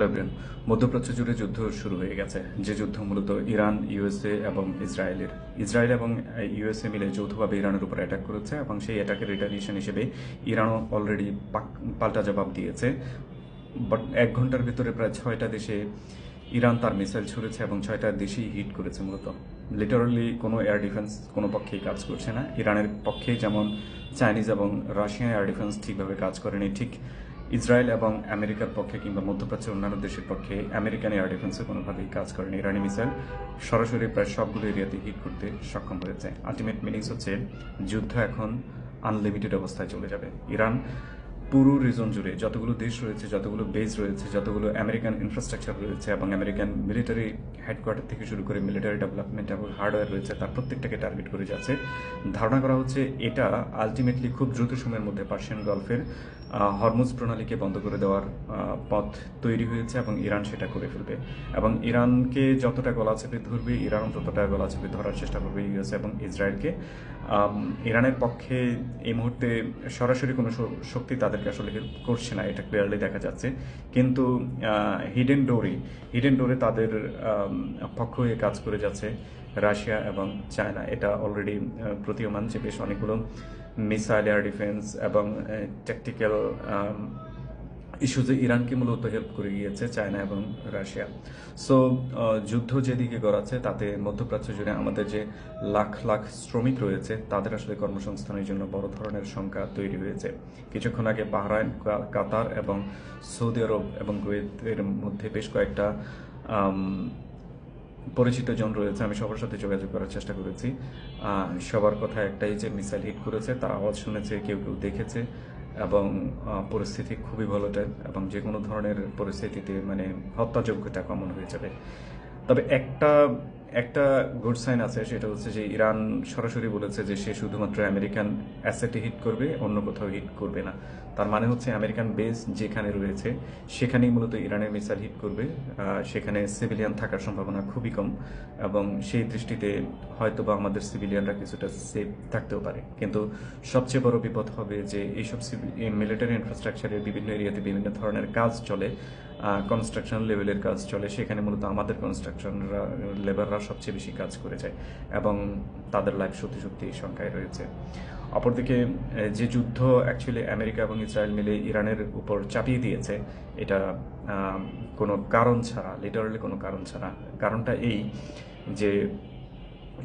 Lebanon মধ্যপ্রাচ্য জুড়ে যুদ্ধ শুরু হয়ে গেছে, যে যুদ্ধ মূলত ইরান, ইউএসএ এবং ইসরায়েল এবং ইউএসএ মিলে যৌথভাবে ইরানের উপর অ্যাটাক করেছে এবং সেই অ্যাটাকের রিটালিয়েশন হিসেবে ইরানও অলরেডি পাল্টা জবাব দিয়েছে। বাট 1 ঘন্টার ভিতরে প্রায় 6টা দেশে ইরান তার মিসাইল ছুড়েছে এবং 6টা দেশেই হিট করেছে। মূলত লিটারালি কোনো এয়ার ডিফেন্স কোনো পক্ষেই কাজ করছে না। ইরানের পক্ষে যেমন চাইনিজ এবং রাশিয়ান এয়ার ডিফেন্স ঠিকভাবে কাজ করেনি, ঠিক ইসরায়েল এবং আমেরিকার পক্ষে কিংবা মধ্যপ্রাচ্যের অন্যান্য দেশের পক্ষে আমেরিকান এয়ার ডিফেন্সও কোনোভাবেই কাজ করেনি। ইরানি মিসাইল সরাসরি প্রায় সবগুলো এরিয়াতে হিট করতে সক্ষম হয়েছে। আলটিমেট মিনিংস হচ্ছে যুদ্ধ এখন আনলিমিটেড অবস্থায় চলে যাবে। ইরান পুরো রিজন জুড়ে যতগুলো দেশ রয়েছে, যতগুলো বেস রয়েছে, যতগুলো আমেরিকান ইনফ্রাস্ট্রাকচার রয়েছে এবং আমেরিকান মিলিটারি হেডকোয়ার্টার থেকে শুরু করে মিলিটারি ডেভেলপমেন্ট এবং হার্ডওয়্যার রয়েছে, তার প্রত্যেকটাকে টার্গেট করে যাচ্ছে। ধারণা করা হচ্ছে এটা আলটিমেটলি খুব দ্রুত সময়ের মধ্যে পার্সিয়ান গলফের হরমুজ প্রণালীকে বন্ধ করে দেওয়ার পথ তৈরি হয়েছে এবং ইরান সেটা করে ফেলবে। এবং ইরানকে যতটা গলা চেপে ধরবে, ইরানও ততটা গলা চেপে ধরার চেষ্টা করবে ইউএস এবং ইসরায়েলকে। ইরানের পক্ষে এই মুহূর্তে সরাসরি কোনো শক্তি তাদেরকে আসলে হেল্প করছে না, এটা ক্লিয়ারলি দেখা যাচ্ছে। কিন্তু হিডেন ডোরে তাদের পক্ষ হয়ে কাজ করে যাচ্ছে রাশিয়া এবং চায়না। এটা অলরেডি প্রতীয়মান যে বেশ অনেকগুলো মিসাইল, এয়ার ডিফেন্স এবং ট্যাকটিক্যাল ইস্যুজে ইরানকে মূলত হেল্প করে গিয়েছে চায়না এবং রাশিয়া। সো যুদ্ধ যেদিকে গড়াচ্ছে তাতে মধ্যপ্রাচ্য জুড়ে আমাদের যে লাখ লাখ শ্রমিক রয়েছে তাদের আসলে কর্মসংস্থানের জন্য বড় ধরনের সংখ্যা তৈরি হয়েছে। কিছুক্ষণ আগে বাহরাইন, কাতার এবং সৌদি আরব এবং কুয়েতের মধ্যে বেশ কয়েকটা পরিচিত জন রয়েছে, আমি সবার সাথে যোগাযোগ করার চেষ্টা করেছি। সবার কথা একটাই যে মিসাইল হিট করেছে, তার আওয়াজ শুনেছে, কেউ কেউ দেখেছে এবং পরিস্থিতি খুবই ভোলাটাইল এবং যে কোনো ধরনের পরিস্থিতিতে মানে হত্যাযোগ্যটা কমন হয়ে যাবে। তবে একটা গুড সাইন আছে, সেটা হচ্ছে যে ইরান সরাসরি বলেছে যে সে শুধুমাত্র আমেরিকান অ্যাসেটে হিট করবে, অন্য কোথাও হিট করবে না। তার মানে হচ্ছে আমেরিকান বেস যেখানে রয়েছে সেখানেই মূলত ইরানের মিসাইল হিট করবে। সেখানে সিভিলিয়ান থাকার সম্ভাবনা খুবই কম এবং সেই দৃষ্টিতে হয়তোবা আমাদের সিভিলিয়ানরা কিছুটা সেফ থাকতেও পারে। কিন্তু সবচেয়ে বড় বিপদ হবে যে এইসব মিলিটারি ইনফ্রাস্ট্রাকচারের বিভিন্ন এরিয়াতে বিভিন্ন ধরনের কাজ চলে, কনস্ট্রাকশন লেভেলের কাজ চলে, সেখানে মূলত আমাদের কনস্ট্রাকশনরা লেবাররা সবচেয়ে বেশি কাজ করে যায় এবং তাদের লাইফ সত্যি সত্যি সংখ্যায় রয়েছে। অপরদিকে যে যুদ্ধ অ্যাকচুয়ালি আমেরিকা এবং ইসরায়েল মিলে ইরানের উপর চাপিয়ে দিয়েছে, এটা কোনো কারণ ছাড়া, লিটারালি কোনো কারণ ছাড়া। কারণটা এই যে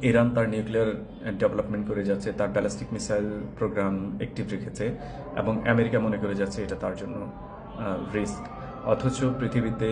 ইরান তার নিউক্লিয়ার ডেভেলপমেন্ট করে যাচ্ছে, তার ব্যালিস্টিক মিসাইল প্রোগ্রাম অ্যাক্টিভ রেখেছে এবং আমেরিকা মনে করে যাচ্ছে এটা তার জন্য রিস্ক। অথচ পৃথিবীতে